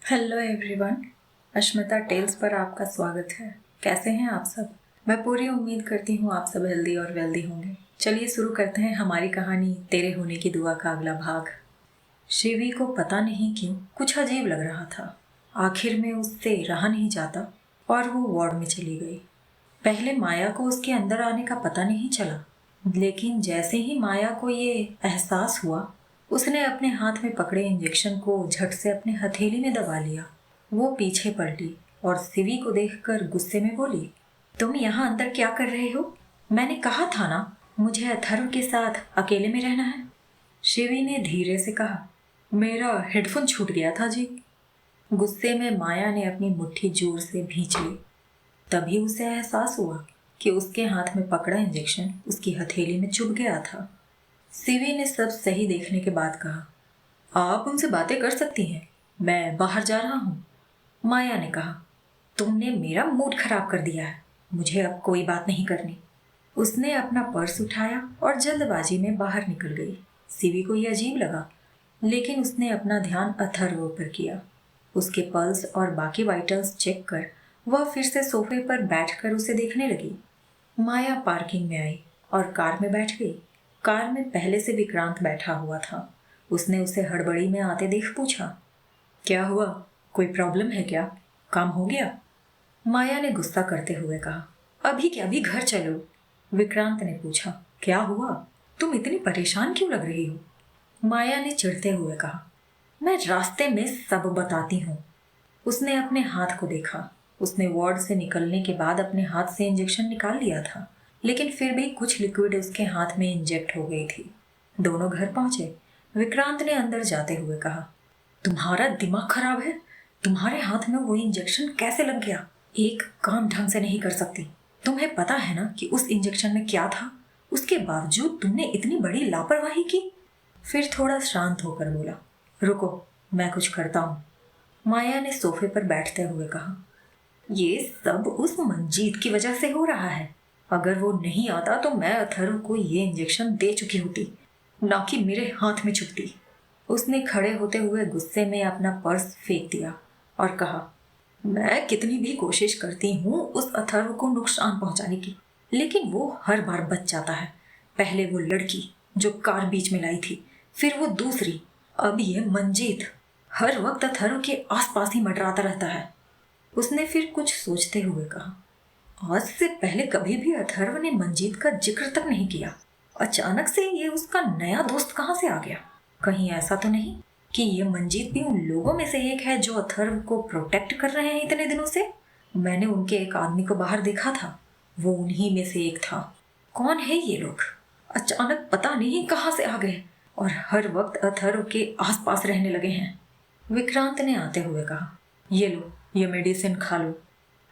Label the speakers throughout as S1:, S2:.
S1: Hello everyone, Ashmita tales पर आपका स्वागत है। कैसे हैं आप सब? मैं पूरी उम्मीद करती हूँ आप सब हेल्दी और वेल्दी होंगे। चलिए शुरू करते हैं हमारी कहानी तेरे होने की दुआ का अगला भाग। शिवी को पता नहीं क्यों कुछ अजीब लग रहा था। आखिर में उससे रहा नहीं जाता और वो वार्ड में चली गई। पहले माया को उसके अंदर आने का पता नहीं चला, लेकिन जैसे ही माया को ये एहसास हुआ, उसने अपने हाथ में पकड़े इंजेक्शन को झट से अपने हथेली में दबा लिया। वो पीछे पलटी और सिवी को देखकर गुस्से में बोली, तुम यहाँ अंदर क्या कर रहे हो? मैंने कहा था ना मुझे अथर्व के साथ अकेले में रहना है। शिवी ने धीरे से कहा, मेरा हेडफोन छूट गया था जी। गुस्से में माया ने अपनी मुट्ठी जोर से भींच ली। तभी उसे एहसास हुआ कि उसके हाथ में पकड़ा इंजेक्शन उसकी हथेली में चुभ गया था। सिवी ने सब सही देखने के बाद कहा, आप उनसे बातें कर सकती हैं, मैं बाहर जा रहा हूँ। माया ने कहा, तुमने मेरा मूड खराब कर दिया है, मुझे अब कोई बात नहीं करनी। उसने अपना पर्स उठाया और जल्दबाजी में बाहर निकल गई। सिवी को यह अजीब लगा, लेकिन उसने अपना ध्यान अथर्व पर किया। उसके पल्स और बाकी वाइटल्स चेक कर वह फिर से सोफे पर बैठकर उसे देखने लगी। माया पार्किंग में आई और कार में बैठ गई। कार में पहले से विक्रांत बैठा हुआ था। उसने उसे हड़बड़ी में आते देख पूछा, क्या हुआ? कोई प्रॉब्लम है क्या? काम हो गया? माया ने गुस्सा करते हुए कहा, अभी क्या, अभी घर चलो। विक्रांत ने पूछा, क्या हुआ? तुम इतनी परेशान क्यों लग रही हो? माया ने चिढ़ते हुए कहा, मैं रास्ते में सब बताती हूँ। उसने अपने हाथ को देखा। उसने वार्ड से निकलने के बाद अपने हाथ से इंजेक्शन निकाल लिया था, लेकिन फिर भी कुछ लिक्विड उसके हाथ में इंजेक्ट हो गई थी। दोनों घर पहुंचे। विक्रांत ने अंदर जाते हुए कहा, तुम्हारा दिमाग खराब है? तुम्हारे हाथ में वो इंजेक्शन कैसे लग गया? एक काम ढंग से नहीं कर सकती। तुम्हें पता है ना कि उस इंजेक्शन में क्या था? उसके बावजूद तुमने इतनी बड़ी लापरवाही की। फिर थोड़ा शांत होकर बोला, रुको, मैं कुछ करता हूँ। माया ने सोफे पर बैठते हुए कहा, ये सब उस मंजीत की वजह से हो रहा है। अगर वो नहीं आता तो मैं अथर्व को ये इंजेक्शन दे चुकी होती, ना कि मेरे हाथ में चुभती। उसने खड़े होते हुए गुस्से में अपना पर्स फेंक दिया और कहा, मैं कितनी भी कोशिश करती हूँ उस अथर्व को नुकसान पहुंचाने की, लेकिन वो हर बार बच जाता है। पहले वो लड़की जो कार बीच में लाई थी, फिर वो दूसरी, अब ये मंजीत हर वक्त अथर्व के आसपास ही मंडराता रहता है। उसने फिर कुछ सोचते हुए कहा, आज से पहले कभी भी अथर्व ने मंजीत का जिक्र तक नहीं किया। अचानक से ये उसका नया दोस्त कहाँ से आ गया? कहीं ऐसा तो नहीं कि ये मंजीत भी उन लोगों में से एक है जो अथर्व को प्रोटेक्ट कर रहे हैं इतने दिनों से? मैंने उनके एक आदमी को बाहर देखा था, वो उन्हीं में से एक था। कौन है ये लोग? अचानक पता नहीं कहाँ से आ गए और हर वक्त अथर्व के आसपास रहने लगे हैं। विक्रांत ने आते हुए कहा, ये लो, ये मेडिसिन खा लो।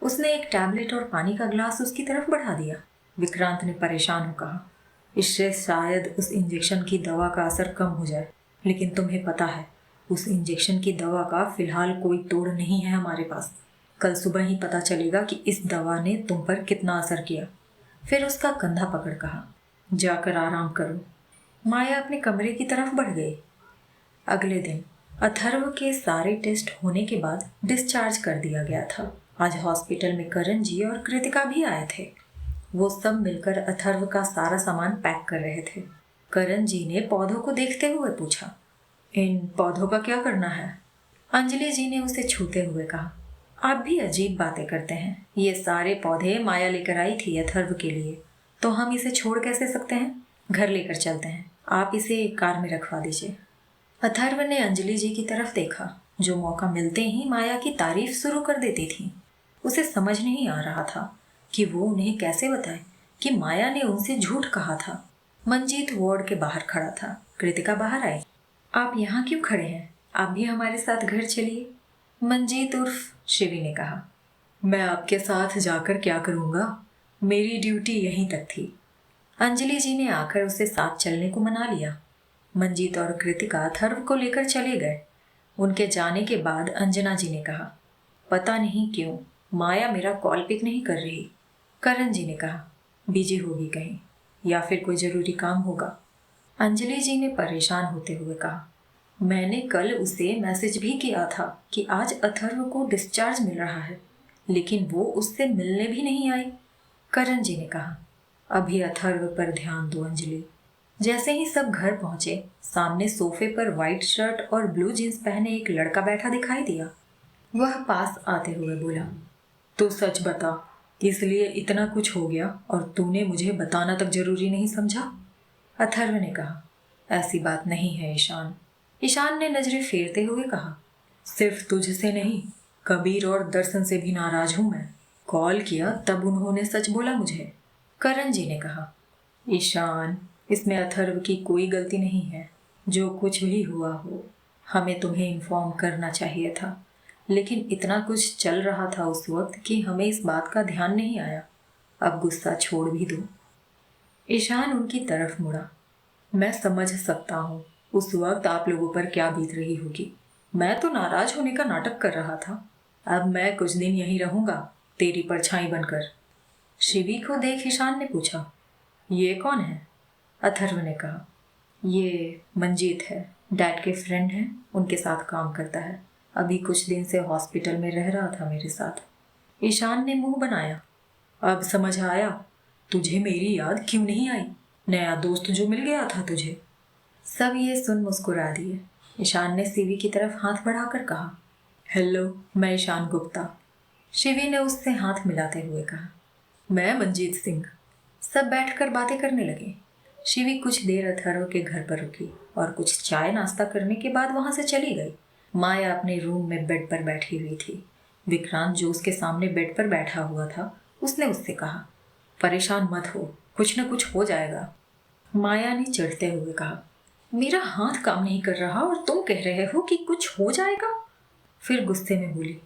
S1: उसने एक टैबलेट और पानी का ग्लास उसकी तरफ बढ़ा दिया। विक्रांत ने परेशान हो कहा, इससे शायद उस इंजेक्शन की दवा का असर कम हो जाए, लेकिन तुम्हें पता है उस इंजेक्शन की दवा का फिलहाल कोई तोड़ नहीं है हमारे पास। कल सुबह ही पता चलेगा कि इस दवा ने तुम पर कितना असर किया। फिर उसका कंधा पकड़ कहा, जाकर आराम करो। माया अपने कमरे की तरफ बढ़ गई। अगले दिन अथर्व के सारे टेस्ट होने के बाद डिस्चार्ज कर दिया गया था। आज हॉस्पिटल में करण जी और कृतिका भी आए थे। वो सब मिलकर अथर्व का सारा सामान पैक कर रहे थे। करण जी ने पौधों को देखते हुए पूछा, इन पौधों का क्या करना है? अंजलि जी ने उसे छूते हुए कहा, आप भी अजीब बातें करते हैं। ये सारे पौधे माया लेकर आई थी अथर्व के लिए, तो हम इसे छोड़ कैसे सकते हैं? घर लेकर चलते हैं, आप इसे कार में रखवा दीजिए। अथर्व ने अंजलि जी की तरफ देखा, जो मौका मिलते ही माया की तारीफ शुरू कर देती थी। उसे समझ नहीं आ रहा था कि वो उन्हें कैसे बताए कि माया ने उनसे झूठ कहा था। मंजीत वार्ड के बाहर खड़ा था। कृतिका बाहर आई, आप यहाँ क्यों खड़े हैं? आप भी हमारे साथ घर चलिए। मंजीत उर्फ शिवी ने कहा, मैं आपके साथ जाकर क्या करूँगा, मेरी ड्यूटी यहीं तक थी। अंजलि जी ने आकर उसे साथ चलने को मना लिया। मंजीत और कृतिका अथर्व को लेकर चले गए। उनके जाने के बाद अंजना जी ने कहा, पता नहीं क्यों माया मेरा कॉल पिक नहीं कर रही। करण जी ने कहा, बिजी होगी कहीं, या फिर कोई जरूरी काम होगा। अंजलि जी ने परेशान होते हुए कहा, मैंने कल उसे मैसेज भी किया था कि आज अथर्व को डिस्चार्ज मिल रहा है, लेकिन वो उससे मिलने भी नहीं आई। करण जी ने कहा, अभी अथर्व पर ध्यान दो अंजलि। जैसे ही सब घर पहुंचे, सामने सोफे पर व्हाइट शर्ट और ब्लू जींस पहने एक लड़का बैठा दिखाई दिया। वह पास आते हुए बोला, तो सच बता, इसलिए इतना कुछ हो गया और तूने मुझे बताना तक जरूरी नहीं समझा? अथर्व ने कहा, ऐसी बात नहीं है ईशान। ईशान ने नजरें फेरते हुए कहा, सिर्फ तुझसे नहीं, कबीर और दर्शन से भी नाराज हूं मैं। कॉल किया तब उन्होंने सच बोला मुझे। करण जी ने कहा, ईशान, इसमें अथर्व की कोई गलती नहीं है। जो कुछ भी हुआ हो, हमें तुम्हें इन्फॉर्म करना चाहिए था, लेकिन इतना कुछ चल रहा था उस वक्त कि हमें इस बात का ध्यान नहीं आया। अब गुस्सा छोड़ भी दो। ईशान उनकी तरफ मुड़ा। मैं समझ सकता हूँ उस वक्त आप लोगों पर क्या बीत रही होगी। मैं तो नाराज होने का नाटक कर रहा था। अब मैं कुछ दिन यहीं रहूंगा, तेरी परछाई बनकर। शिवी को देख ईशान ने पूछा, ये कौन है? अथर्व ने कहा, ये मंजीत है, डैड के फ्रेंड हैं, उनके साथ काम करता है। अभी कुछ दिन से हॉस्पिटल में रह रहा था मेरे साथ। ईशान ने मुंह बनाया। अब समझ आया तुझे मेरी याद क्यों नहीं आई, नया दोस्त जो मिल गया था तुझे। सब ये सुन मुस्कुरा दिए। ईशान ने शिवी की तरफ हाथ बढ़ाकर कहा, हेलो, मैं ईशान गुप्ता। शिवी ने उससे हाथ मिलाते हुए कहा, मैं मंजीत सिंह। सब बैठकर बातें करने लगे। शिवी कुछ देर अथर्व के घर पर रुकी और कुछ चाय नाश्ता करने के बाद वहां से चली गई। माया अपने रूम में बेड पर बैठी हुई थी। विक्रांत जो उसके सामने बेड पर बैठा हुआ था, उसने उससे कहा, परेशान मत हो, कुछ न कुछ हो जाएगा। माया ने चिढ़ते हुए कहा, मेरा हाथ काम नहीं कर रहा और तुम कह रहे हो कि कुछ हो जाएगा। फिर गुस्से में बोली,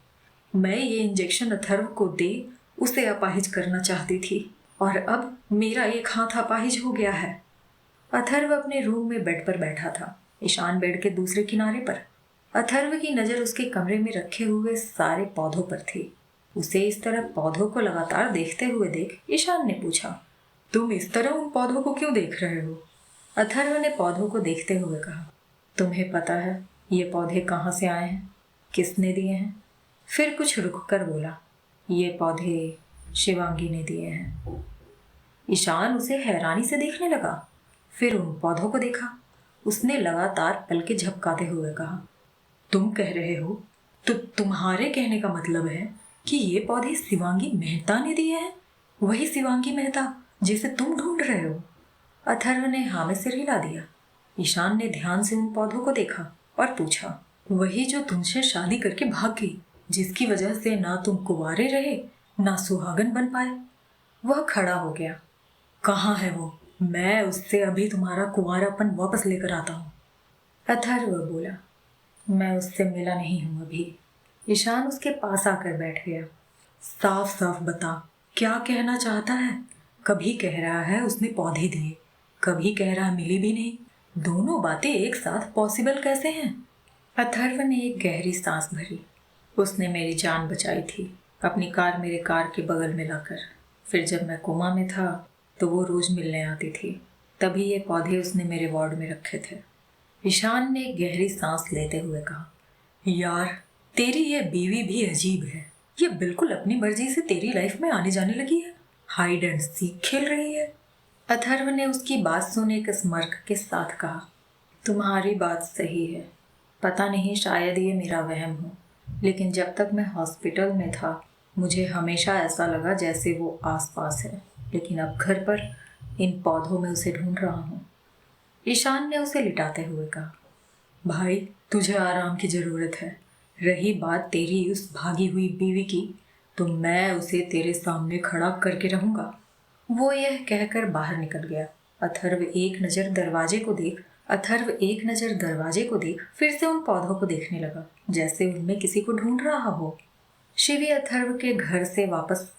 S1: मैं ये इंजेक्शन अथर्व को दे उसे अपाहिज करना चाहती थी और अब मेरा एक हाथ अपाहिज हो गया है। अथर्व अपने रूम में बेड पर बैठा था, ईशान बेड के दूसरे किनारे पर। अथर्व की नजर उसके कमरे में रखे हुए सारे पौधों पर थी। उसे इस तरह पौधों को लगातार देखते हुए देख ईशान ने पूछा, तुम इस तरह उन पौधों को क्यों देख रहे हो? अथर्व ने पौधों को देखते हुए कहा, तुम्हें पता है ये पौधे कहाँ से आए हैं, किसने दिए हैं? फिर कुछ रुक कर बोला, ये पौधे शिवांगी ने दिए हैं। ईशान उसे हैरानी से देखने लगा, फिर उन पौधों को देखा। उसने लगातार पलकें झपकाते हुए कहा, तुम कह रहे हो तो तुम्हारे कहने का मतलब है कि ये पौधे शिवांगी मेहता ने दिए हैं? वही शिवांगी मेहता जिसे तुम ढूंढ रहे हो? अथर्व ने हाँ में सिर हिला दिया। ईशान ने ध्यान से उन पौधों को देखा और पूछा, वही जो तुमसे शादी करके भाग गई, जिसकी वजह से ना तुम कुंवारे रहे ना सुहागन बन पाए? वह खड़ा हो गया। कहाँ है वो? मैं उससे अभी तुम्हारा कुंवारापन वापस लेकर आता हूँ। अथर्व बोला, मैं उससे मिला नहीं हूं अभी। ईशान उसके पास आकर बैठ गया। साफ साफ बता, क्या कहना चाहता है? कभी कह रहा है उसने पौधे दिए, कभी कह रहा मिली भी नहीं। दोनों बातें एक साथ पॉसिबल कैसे हैं? अथर्व ने एक गहरी सांस भरी। उसने मेरी जान बचाई थी, अपनी कार मेरे कार के बगल में लाकर। फिर जब मैं कोमा में था तो वो रोज मिलने आती थी, तभी ये पौधे उसने मेरे वार्ड में रखे थे। ईशान ने एक गहरी सांस लेते हुए कहा, यार, तेरी ये बीवी भी अजीब है। ये बिल्कुल अपनी मर्जी से तेरी लाइफ में आने जाने लगी है, हाइड एंड सीक खेल रही है। अथर्व ने उसकी बात सुन एक स्मर्क के साथ कहा, तुम्हारी बात सही है। पता नहीं, शायद ये मेरा वहम हो, लेकिन जब तक मैं हॉस्पिटल में था मुझे हमेशा ऐसा लगा जैसे वो आसपास है, लेकिन अब घर पर इन पौधों में उसे ढूंढ रहा हूँ। ईशान ने उसे लिटाते हुए कहा, भाई, तुझे आराम की जरूरत है। रही बात तेरी उस भागी हुई बीवी की, तो मैं उसे तेरे सामने खड़ा करके रहूंगा। वो यह कहकर बाहर निकल गया। अथर्व एक नजर दरवाजे को देख फिर से उन पौधों को देखने लगा, जैसे उनमें किसी को ढूंढ रहा हो। शिवी अथर्व के घर से वापस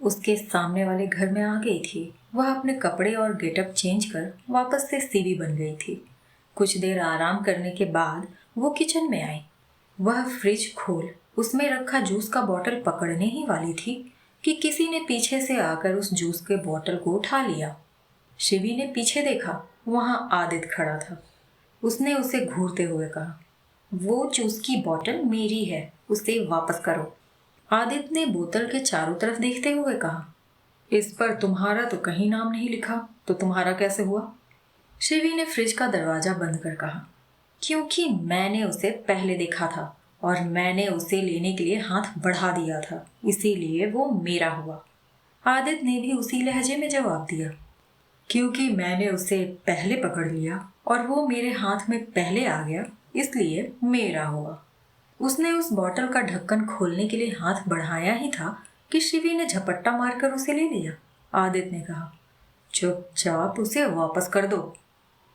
S1: उसके सामने वाले घर में आ गई थी। वह अपने कपड़े और गेटअप चेंज कर वापस से सीवी बन गई थी। कुछ देर आराम करने के बाद वो किचन में आई। वह फ्रिज खोल उसमें रखा जूस का बोतल पकड़ने ही वाली थी कि किसी ने पीछे से आकर उस जूस के बोतल को उठा लिया। शिवी ने पीछे देखा, वहां आदित्य खड़ा था। उसने उसे घूरते हुए कहा, वो जूस की बोतल मेरी है, उसे वापस करो। आदित्य ने बोतल के चारों तरफ देखते हुए कहा, इस पर तुम्हारा तो कहीं नाम नहीं लिखा, तो तुम्हारा कैसे हुआ? शिवी ने फ्रिज का दरवाजा बंद कर कहा, क्योंकि मैंने उसे पहले देखा था और मैंने उसे लेने के लिए हाथ बढ़ा दिया था, इसीलिए वो मेरा हुआ। आदित्य ने भी उसी लहजे में जवाब दिया, क्योंकि मैंने उसे पहले पकड़ लिया और वो मेरे हाथ में पहले आ गया, इसलिए मेरा हुआ। उसने उस बोतल का ढक्कन खोलने के लिए हाथ बढ़ाया ही था कि शिवी ने झपट्टा मारकर उसे ले लिया। आदित्य ने कहा, चुपचाप उसे वापस कर दो।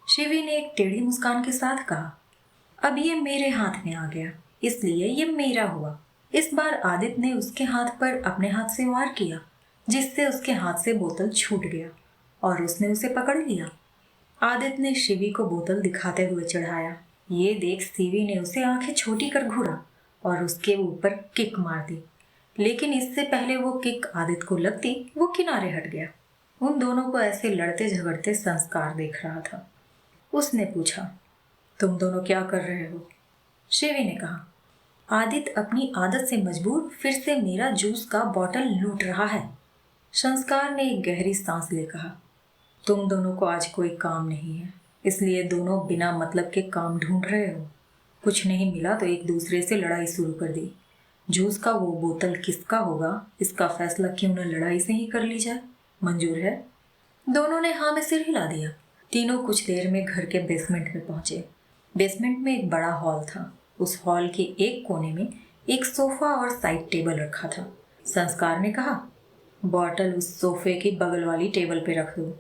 S1: शिवी ने एक टेढ़ी मुस्कान के साथ कहा, अब ये मेरे हाथ में आ गया, इसलिए ये मेरा हुआ। इस बार आदित्य ने उसके हाथ पर अपने हाथ से वार किया, जिससे उसके हाथ से बोतल छूट गया और उसने उसे पकड़ लिया। आदित्य ने शिवी को बोतल दिखाते हुए चढ़ाया। ये देख शिवी ने उसे आंखें छोटी कर घूरा और उसके ऊपर किक मार दी, लेकिन इससे पहले वो किक आदित्य को लगती, वो किनारे हट गया। उन दोनों को ऐसे लड़ते झगड़ते संस्कार देख रहा था। उसने पूछा, तुम दोनों क्या कर रहे हो? शिवी ने कहा, आदित्य अपनी आदत से मजबूर फिर से मेरा जूस का बोतल लूट रहा है। संस्कार ने एक गहरी सांस ले कहा, तुम दोनों को आज कोई काम नहीं है, इसलिए दोनों बिना मतलब के काम ढूंढ रहे हो। कुछ नहीं मिला तो एक दूसरे से लड़ाई शुरू कर दी। जूस का वो बोतल किसका होगा, इसका फैसला क्यों न लड़ाई से ही कर ली जाए। मंजूर है? दोनों ने हाँ में सिर हिला दिया। तीनों कुछ देर में घर के बेसमेंट में पहुंचे। बेसमेंट में एक बड़ा हॉल था। उस हॉल के एक कोने में एक सोफा और साइड टेबल रखा था। संस्कार ने कहा, बॉटल उस सोफे की बगल वाली टेबल पे रख दो।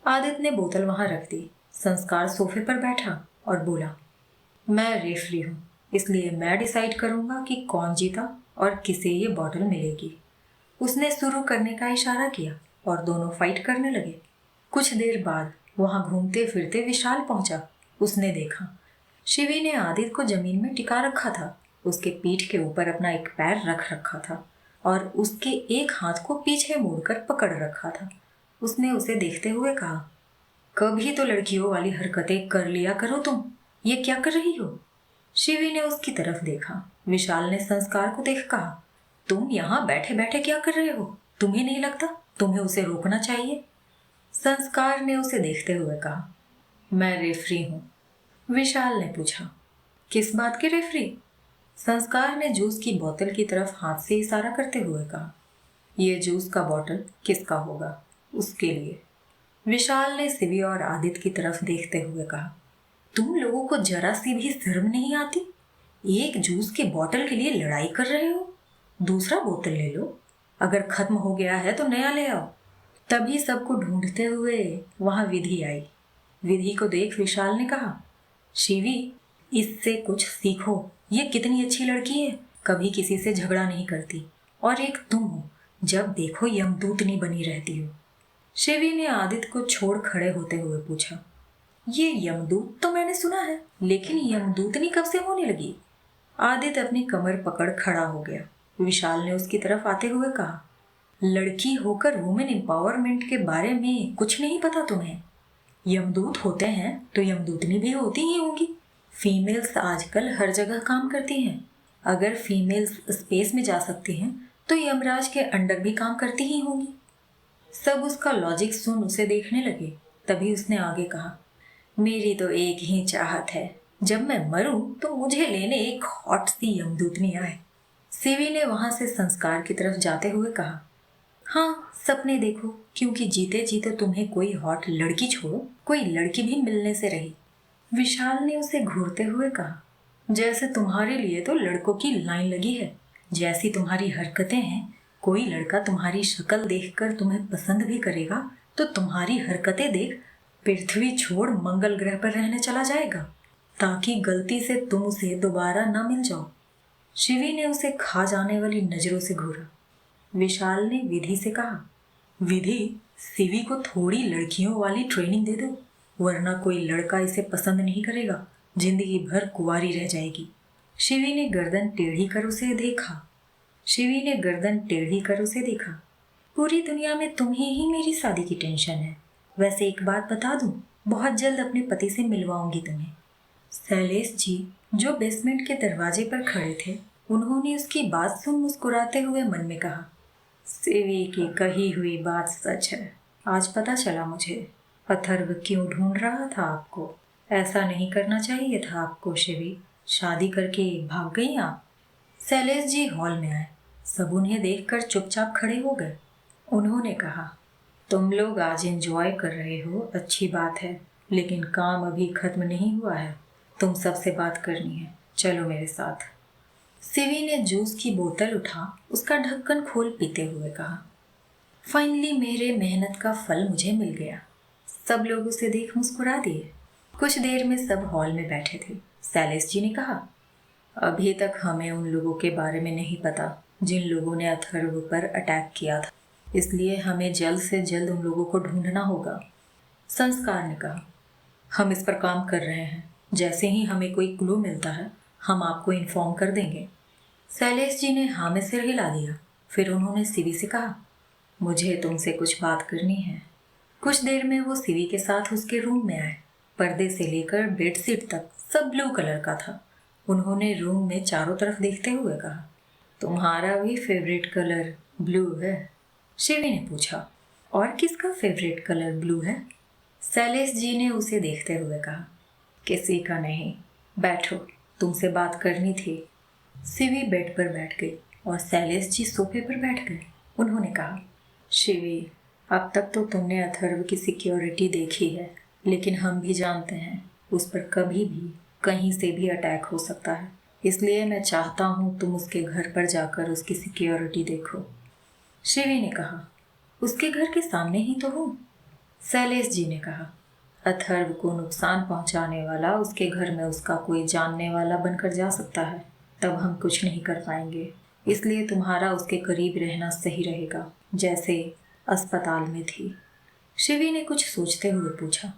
S1: आदित्य ने बोतल वहां रख दी। संस्कार सोफे पर बैठा और बोला, मैं रेफरी हूँ, इसलिए मैं डिसाइड करूंगा कि कौन जीता और किसे ये बॉटल मिलेगी। उसने शुरू करने का इशारा किया और दोनों फाइट करने लगे। कुछ देर बाद वहां घूमते फिरते विशाल पहुंचा। उसने देखा शिवी ने आदित्य को जमीन में टिका रखा था। उसके पीठ के ऊपर अपना एक पैर रख रखा था और उसके एक हाथ को पीछे मोड़कर पकड़ रखा था। उसने उसे देखते हुए कहा, कभी तो लड़कियों वाली हरकतें कर लिया करो तुम, ये क्या कर रही हो? शिवी ने उसकी तरफ देखा। विशाल ने संस्कार को देख कहा, तुम यहाँ बैठे बैठे क्या कर रहे हो? तुम्हें नहीं लगता तुम्हें उसे रोकना चाहिए? संस्कार ने उसे देखते हुए कहा, मैं रेफरी हूँ। विशाल ने पूछा, किस बात के रेफरी? संस्कार ने जूस की बोतल की तरफ हाथ से इशारा करते हुए कहा, ये जूस का बोतल किसका होगा, उसके लिए। विशाल ने शिवी और आदित्य की तरफ देखते हुए कहा, तुम लोगों को जरा सी भी शर्म नहीं आती? एक जूस के बोतल के लिए लड़ाई कर रहे हो? दूसरा बोतल ले लो, अगर खत्म हो गया है तो नया ले आओ। तभी सबको ढूंढते हुए वहां विधि आई। विधि को देख विशाल ने कहा, शिवी, इससे कुछ सीखो, ये कितनी अच्छी लड़की है, कभी किसी से झगड़ा नहीं करती, और एक तुम हो, जब देखो यमदूतनी बनी रहती हो। शिवी ने आदित्य को छोड़ खड़े होते हुए पूछा, ये यमदूत तो मैंने सुना है, लेकिन यमदूतनी कब से होने लगी? आदित्य अपनी कमर पकड़ खड़ा हो गया। विशाल ने उसकी तरफ आते हुए कहा, लड़की होकर वुमेन एम्पावरमेंट के बारे में कुछ नहीं पता तुम्हें? यमदूत होते हैं तो यमदूतनी भी होती ही होंगी। फीमेल्स आजकल हर जगह काम करती हैं। अगर फीमेल्स स्पेस में जा सकती हैं तो यमराज के अंडर भी काम करती ही होंगी। सब उसका लॉजिक सुन उसे देखने लगे। तभी उसने आगे कहा, मेरी तो एक ही चाहत है, जब मैं मरूं तो मुझे लेने एक हॉट सी यमदूतनी आए। शिवी ने वहां से संस्कार की तरफ जाते हुए कहा, हाँ, सपने देखो, क्योंकि जीते जीते तुम्हें कोई हॉट लड़की छोड़ो, कोई लड़की भी मिलने से रही। विशाल ने उसे घूरते हुए कहा, जैसे तुम्हारे लिए तो लड़कों की लाइन लगी है, जैसी तुम्हारी हरकतें हैं, कोई लड़का तुम्हारी शक्ल देखकर तुम्हें पसंद भी करेगा तो तुम्हारी हरकतें देख पृथ्वी छोड़ मंगल ग्रह पर रहने चला जाएगा, ताकि गलती से तुम उसे दोबारा न मिल जाओ। शिवी ने उसे खा जाने वाली नजरों से घूरा। विशाल ने विधि से कहा, विधि, शिवी को थोड़ी लड़कियों वाली ट्रेनिंग दे दो, वरना कोई लड़का इसे पसंद नहीं करेगा, जिंदगी भर कुंवारी रह जाएगी। शिवी ने गर्दन टेढ़ी कर उसे देखा। पूरी दुनिया में तुम्हें ही मेरी शादी की टेंशन है। वैसे एक बात बता दूं, बहुत जल्द अपने पति से मिलवाऊंगी तुम्हें। शैलेश जी जो बेसमेंट के दरवाजे पर खड़े थे, उन्होंने उसकी बात सुन मुस्कुराते हुए मन में कहा, शिवी की कही हुई बात सच है। आज पता चला मुझे अथर्व क्यों ढूंढ रहा था आपको। ऐसा नहीं करना चाहिए था आपको शिवी। शादी करके भाग गई आप। शैलेश जी हॉल में आए। सब उन्हें देखकर चुपचाप खड़े हो गए। उन्होंने कहा, तुम लोग आज एंजॉय कर रहे हो, अच्छी बात है, लेकिन काम अभी खत्म नहीं हुआ है। तुम सबसे बात करनी है, चलो मेरे साथ। सिवी ने जूस की बोतल उठा उसका ढक्कन खोल पीते हुए कहा, फाइनली मेरे मेहनत का फल मुझे मिल गया। सब लोग उसे देख मुस्कुरा दिए। कुछ देर में सब हॉल में बैठे थे। शैलेश जी ने कहा, अभी तक हमें उन लोगों के बारे में नहीं पता जिन लोगों ने अथर्व पर अटैक किया था, इसलिए हमें जल्द से जल्द उन लोगों को ढूंढना होगा। संस्कार ने कहा, हम इस पर काम कर रहे हैं। जैसे ही हमें कोई क्लू मिलता है हम आपको इन्फॉर्म कर देंगे। शैलेश जी ने हाँ में सिर हिला दिया। फिर उन्होंने सिवी से कहा, मुझे तुमसे कुछ बात करनी है। कुछ देर में वो सिवी के साथ उसके रूम में आए। पर्दे से लेकर बेडशीट तक सब ब्लू कलर का था। उन्होंने रूम में चारों तरफ देखते हुए कहा, तुम्हारा भी फेवरेट कलर ब्लू है? शिवी ने पूछा, और किसका फेवरेट कलर ब्लू है? शैलेश जी ने उसे देखते हुए कहा, किसी का नहीं। बैठो, तुमसे बात करनी थी। शिवी बेड पर बैठ गई और शैलेश जी सोफे पर बैठ गए। उन्होंने कहा, शिवी, अब तक तो तुमने अथर्व की सिक्योरिटी देखी है, लेकिन हम भी जानते हैं उस पर कभी भी कहीं से भी अटैक हो सकता है। इसलिए मैं चाहता हूँ तुम उसके घर पर जाकर उसकी सिक्योरिटी देखो। शिवी ने कहा, उसके घर के सामने ही तो हूँ। शैलेश जी ने कहा, अथर्व को नुकसान पहुंचाने वाला उसके घर में उसका कोई जानने वाला बनकर जा सकता है, तब हम कुछ नहीं कर पाएंगे। इसलिए तुम्हारा उसके करीब रहना सही रहेगा, जैसे अस्पताल में थी। शिवी ने कुछ सोचते हुए पूछा,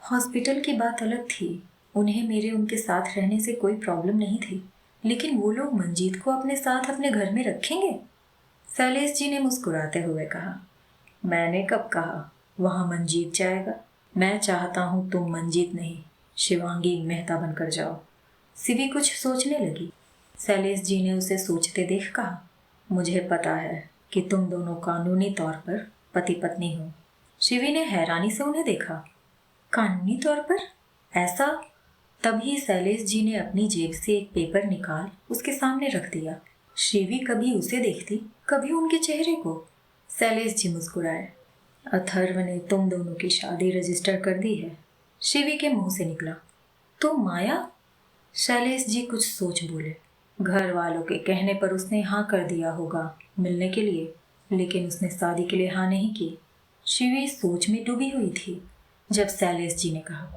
S1: हॉस्पिटल की बात अलग थी। उन्हें मेरे उनके साथ रहने से कोई प्रॉब्लम नहीं थी, लेकिन वो लोग मंजीत को अपने साथ अपने घर में रखेंगे? शैलेश जी ने मुस्कुराते हुए कहा, मैंने कब कहा वहाँ मंजीत जाएगा? मैं चाहता हूँ तुम मंजीत नहीं, शिवांगी मेहता बनकर जाओ। सिवी कुछ सोचने लगी। शैलेश जी ने उसे सोचते देख कहा, मुझे पता है कि तुम दोनों कानूनी तौर पर पति पत्नी हो। शिवी ने हैरानी से उन्हें देखा। कानूनी तौर पर? ऐसा? तभी शैलेश जी ने अपनी जेब से एक पेपर निकाल उसके सामने रख दिया। शिवी कभी उसे देखती, कभी उनके चेहरे को। शैलेश जी मुस्कुराए। अथर्व ने तुम दोनों की शादी रजिस्टर कर दी है। शिवी के मुंह से निकला, तो माया? शैलेश जी कुछ सोच बोले। घर वालों के कहने पर उसने हाँ कर दिया होगा मिलने के लिए, लेकिन उसने शादी के लिए हाँ नहीं की। शिवी सोच में डूबी हुई थी जब शैलेश जी ने कहा,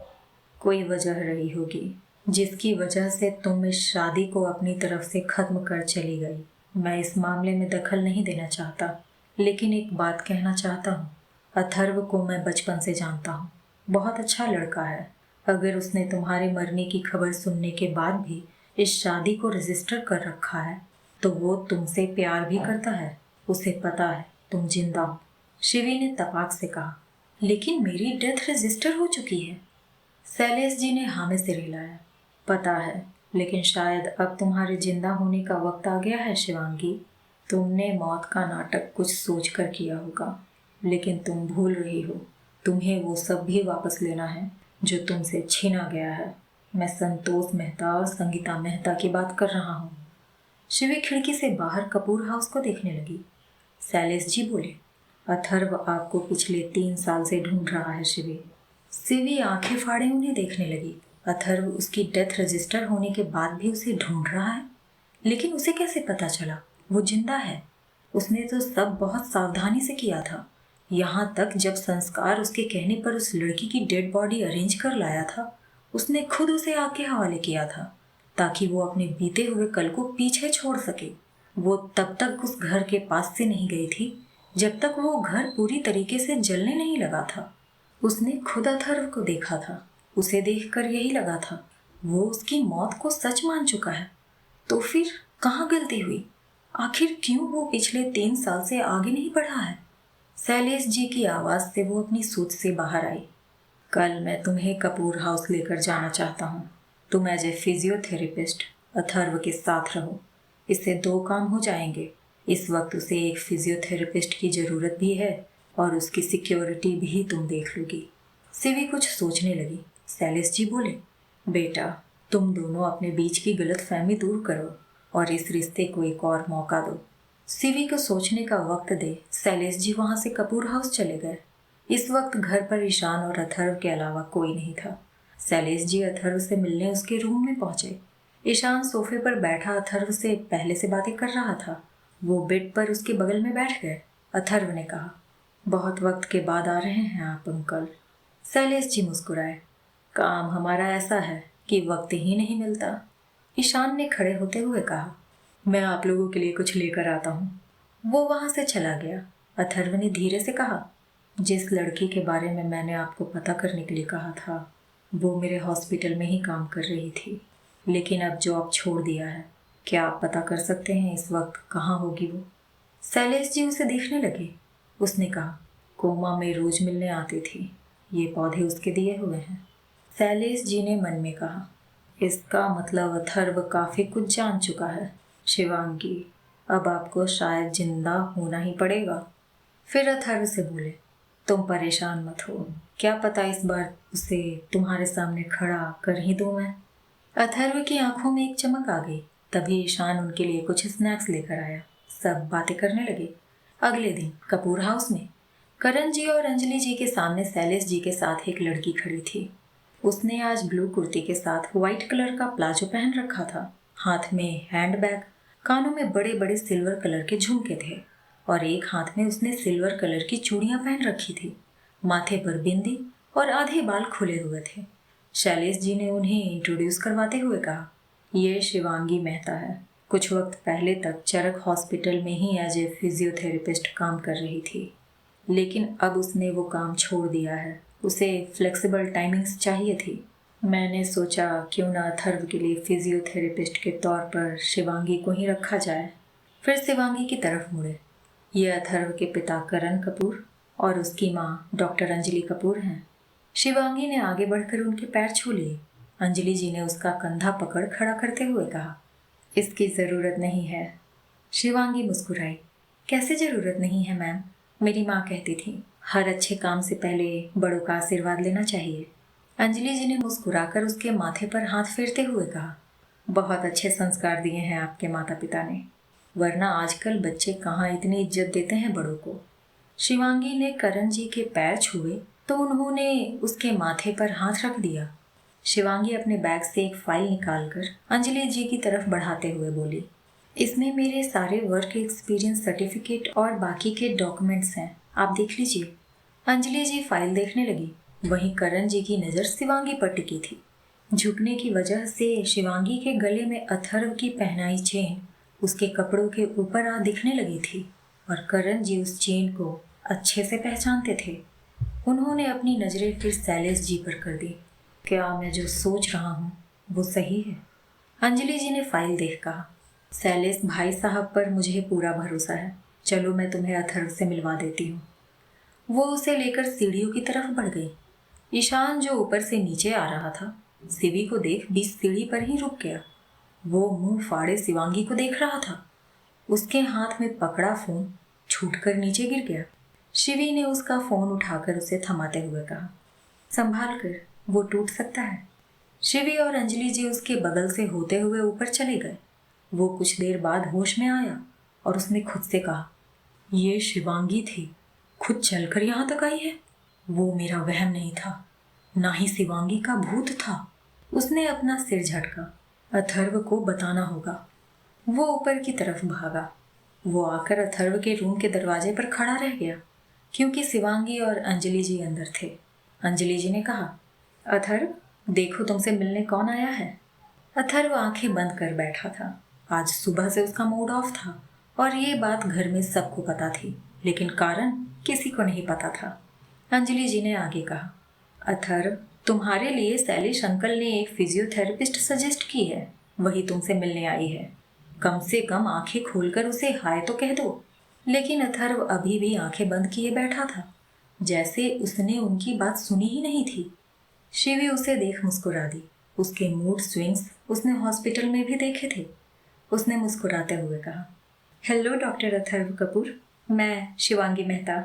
S1: कोई वजह रही होगी जिसकी वजह से तुम इस शादी को अपनी तरफ से खत्म कर चली गई। मैं इस मामले में दखल नहीं देना चाहता, लेकिन एक बात कहना चाहता हूँ। अथर्व को मैं बचपन से जानता हूँ, बहुत अच्छा लड़का है। अगर उसने तुम्हारे मरने की खबर सुनने के बाद भी इस शादी को रजिस्टर कर रखा है, तो वो तुमसे प्यार भी करता है। उसे पता है तुम जिंदा हो। शिवी ने तपाक से कहा, लेकिन मेरी डेथ रजिस्टर हो चुकी है। शैलेश जी ने हाँ में सिर हिलाया। पता है, लेकिन शायद अब तुम्हारे जिंदा होने का वक्त आ गया है शिवांगी। तुमने मौत का नाटक कुछ सोच कर किया होगा, लेकिन तुम भूल रही हो। तुम्हें वो सब भी वापस लेना है जो तुमसे छीना गया है। मैं संतोष मेहता और संगीता मेहता की बात कर रहा हूँ। शिवी खिड़की से बाहर कपूर हाउस को देखने लगी। शैलेश जी बोले, अथर्व आपको पिछले 3 साल से ढूंढ रहा है शिवी। शिवी आंखें फाड़े उन्हें देखने लगी। अथर्व उसकी डेथ रजिस्टर होने के बाद भी उसे ढूंढ रहा है, लेकिन उसे कैसे पता चला वो जिंदा है? उसने तो सब बहुत सावधानी से किया था। यहाँ तक जब संस्कार उसके कहने पर उस लड़की की डेड बॉडी अरेंज कर लाया था, उसने खुद उसे आग के हवाले किया था ताकि वो अपने बीते हुए कल को पीछे छोड़ सके। वो तब तक उस घर के पास से नहीं गई थी जब तक वो घर पूरी तरीके से जलने नहीं लगा था। उसने खुद अथर्व को देखा था। उसे देखकर यही लगा था वो उसकी मौत को सच मान चुका है। तो फिर कहाँ गलती हुई? आखिर क्यों वो पिछले 3 साल से आगे नहीं बढ़ा है? शैलेश जी की आवाज़ से वो अपनी सोच से बाहर आई। कल मैं तुम्हें कपूर हाउस लेकर जाना चाहता हूँ। तुम एज ए फिजियोथेरेपिस्ट अथर्व के साथ रहो। इससे 2 काम हो जाएंगे। इस वक्त उसे एक फिजियोथेरेपिस्ट की ज़रूरत भी है और उसकी सिक्योरिटी भी तुम देख लोगी। सिवी कुछ सोचने लगी। सैलिस जी बोले, बेटा तुम दोनों अपने बीच की गलतफहमी दूर करो और इस रिश्ते को एक और मौका दो। सिवी को सोचने का वक्त दे सैलिस जी वहाँ से कपूर हाउस चले गए। इस वक्त घर पर ईशान और अथर्व के अलावा कोई नहीं था। सैलिस जी अथर्व से मिलने उसके रूम में पहुंचे। ईशान सोफे पर बैठा अथर्व से पहले से बातें कर रहा था। वो बेड पर उसके बगल में बैठ गए। अथर्व ने कहा, बहुत वक्त के बाद आ रहे हैं आप अंकल। सैलिस जी मुस्कुराए, काम हमारा ऐसा है कि वक्त ही नहीं मिलता। ईशान ने खड़े होते हुए कहा, मैं आप लोगों के लिए कुछ लेकर आता हूँ। वो वहाँ से चला गया। अथर्व ने धीरे से कहा, जिस लड़की के बारे में मैंने आपको पता करने के लिए कहा था वो मेरे हॉस्पिटल में ही काम कर रही थी, लेकिन अब जॉब छोड़ दिया है। क्या आप पता कर सकते हैं इस वक्त कहाँ होगी वो? सैलेश जी उसे देखने लगे। उसने कहा, कोमा में रोज मिलने आती थी। ये पौधे उसके दिए हुए हैं। सैलेश जी ने मन में कहा, इसका मतलब अथर्व काफ़ी कुछ जान चुका है। शिवांगी, अब आपको शायद जिंदा होना ही पड़ेगा। फिर अथर्व से बोले, तुम परेशान मत हो, क्या पता इस बार उसे तुम्हारे सामने खड़ा कर ही दूं मैं। अथर्व की आंखों में एक चमक आ गई। तभी ईशान उनके लिए कुछ स्नैक्स लेकर आया। सब बातें करने लगे। अगले दिन कपूर हाउस में करण जी और अंजलि जी के सामने सैलेश जी के साथ एक लड़की खड़ी थी। उसने आज ब्लू कुर्ती के साथ व्हाइट कलर का प्लाजो पहन रखा था। हाथ में हैंडबैग, कानों में बड़े बड़े सिल्वर कलर के झुमके थे और एक हाथ में उसने सिल्वर कलर की चूड़ियां पहन रखी थी। माथे पर बिंदी और आधे बाल खुले हुए थे। शैलेश जी ने उन्हें इंट्रोड्यूस करवाते हुए कहा, ये शिवांगी मेहता है। कुछ वक्त पहले तक चरक हॉस्पिटल में ही एज ए फिजियोथेरेपिस्ट काम कर रही थी, लेकिन अब उसने वो काम छोड़ दिया है। उसे फ्लेक्सिबल टाइमिंग्स चाहिए थी। मैंने सोचा क्यों ना अथर्व के लिए फिजियोथेरेपिस्ट के तौर पर शिवांगी को ही रखा जाए। फिर शिवांगी की तरफ मुड़े। ये अथर्व के पिता करण कपूर और उसकी माँ डॉक्टर अंजलि कपूर हैं। शिवांगी ने आगे बढ़कर उनके पैर छू लिए। अंजलि जी ने उसका कंधा पकड़ खड़ा करते हुए कहा, इसकी ज़रूरत नहीं है। शिवांगी मुस्कुराई, कैसे ज़रूरत नहीं है मैम? मेरी माँ कहती थी हर अच्छे काम से पहले बड़ों का आशीर्वाद लेना चाहिए। अंजलि जी ने मुस्कुराकर उसके माथे पर हाथ फेरते हुए कहा, बहुत अच्छे संस्कार दिए हैं आपके माता पिता ने, वरना आजकल बच्चे कहाँ इतनी इज्जत देते हैं बड़ों को। शिवांगी ने करण जी के पैर छुए तो उन्होंने उसके माथे पर हाथ रख दिया। शिवांगी अपने बैग से एक फाइल निकालकर अंजलि जी की तरफ बढ़ाते हुए बोली, इसमें मेरे सारे वर्क एक्सपीरियंस सर्टिफिकेट और बाकी के डॉक्यूमेंट्स हैं, आप देख लीजिए। अंजलि जी फाइल देखने लगी। वहीं करण जी की नज़र शिवांगी पर टिकी थी। झुकने की वजह से शिवांगी के गले में अथर्व की पहनाई चेन उसके कपड़ों के ऊपर आ दिखने लगी थी और करण जी उस चेन को अच्छे से पहचानते थे। उन्होंने अपनी नज़रें फिर सैलेश जी पर कर दी। क्या मैं जो सोच रहा हूँ वो सही है? अंजलि जी ने फाइल देख कहा, सैलेश भाई साहब पर मुझे पूरा भरोसा है। चलो मैं तुम्हें अथर्व से मिलवा देती हूँ। वो उसे लेकर सीढ़ियों की तरफ बढ़ गई। ईशान जो ऊपर से नीचे आ रहा था, शिवी को देख 20 सीढ़ी पर ही रुक गया। वो मुंह फाड़े शिवांगी को देख रहा था। उसके हाथ में पकड़ा फोन छूटकर नीचे गिर गया। शिवी ने उसका फोन उठाकर उसे थमाते हुए कहा, संभाल कर, वो टूट सकता है। शिवी और अंजलि जी उसके बगल से होते हुए ऊपर चले गए। वो कुछ देर बाद होश में आया और उसने खुद से कहा, ये शिवांगी थी, खुद चलकर यहाँ तक आई है। वो मेरा वहम नहीं था, ना ही शिवांगी का भूत था। उसने अपना सिर झटका। अथर्व को बताना होगा। वो ऊपर की तरफ भागा। वो आकर अथर्व के रूम के दरवाजे पर खड़ा रह गया, क्योंकि शिवांगी और अंजलि जी अंदर थे। अंजलि जी ने कहा, अथर्व देखो तुमसे मिलने कौन आया है। अथर्व आंखें बंद कर बैठा था। आज सुबह से उसका मूड ऑफ था और ये बात घर में सबको पता थी, लेकिन कारण किसी को नहीं पता था। अंजलि जी ने आगे कहा, अथर्व तुम्हारे लिए सैलिश अंकल ने एक फिजियोथेरेपिस्ट सजेस्ट की है, वही तुमसे मिलने आई है। कम से कम आंखें खोलकर उसे हाय तो कह दो। लेकिन अथर्व अभी भी आंखें बंद किए बैठा था, जैसे उसने उनकी बात सुनी ही नहीं थी। शिवी उसे देख मुस्कुरा दी। उसके मूड स्विंग्स उसने हॉस्पिटल में भी देखे थे। उसने मुस्कुराते हुए कहा, हेलो डॉक्टर अथर्व कपूर, मैं शिवांगी मेहता।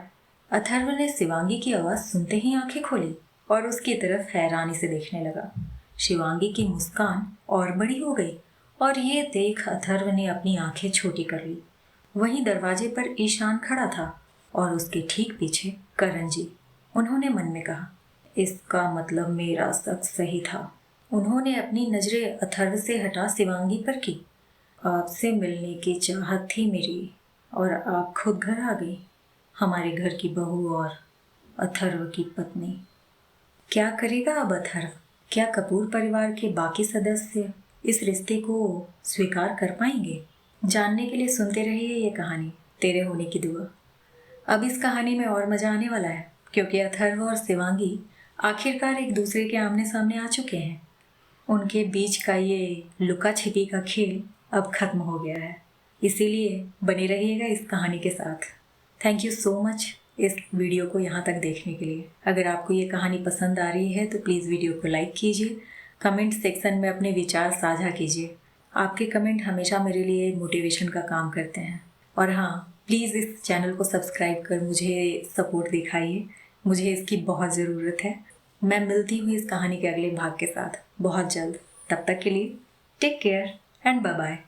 S1: अथर्व ने शिवांगी की आवाज़ सुनते ही आंखें खोली और उसकी तरफ हैरानी से देखने लगा। शिवांगी की मुस्कान और बड़ी हो गई और ये देख अथर्व ने अपनी आंखें छोटी कर ली। वहीं दरवाजे पर ईशान खड़ा था और उसके ठीक पीछे करण जी। उन्होंने मन में कहा, इसका मतलब मेरा शक सही था। उन्होंने अपनी नजरें अथर्व से हटा शिवांगी पर की। आपसे मिलने की चाहत थी मेरी और आप खुद घर आ गई, हमारे घर की बहू और अथर्व की पत्नी। क्या करेगा अब अथर्व? क्या कपूर परिवार के बाकी सदस्य इस रिश्ते को स्वीकार कर पाएंगे? जानने के लिए सुनते रहिए ये कहानी तेरे होने की दुआ। अब इस कहानी में और मजा आने वाला है क्योंकि अथर्व और शिवांगी आखिरकार एक दूसरे के आमने सामने आ चुके हैं। उनके बीच का ये लुका छिपी का खेल अब खत्म हो गया है। इसीलिए बने रहिएगा इस कहानी के साथ। थैंक यू सो मच इस वीडियो को यहाँ तक देखने के लिए। अगर आपको ये कहानी पसंद आ रही है तो प्लीज़ वीडियो को लाइक कीजिए, कमेंट सेक्शन में अपने विचार साझा कीजिए। आपके कमेंट हमेशा मेरे लिए मोटिवेशन का काम करते हैं। और हाँ, प्लीज़ इस चैनल को सब्सक्राइब कर मुझे सपोर्ट दिखाइए, मुझे इसकी बहुत ज़रूरत है। मैं मिलती हूँ इस कहानी के अगले भाग के साथ बहुत जल्द। तब तक के लिए take care and bye bye.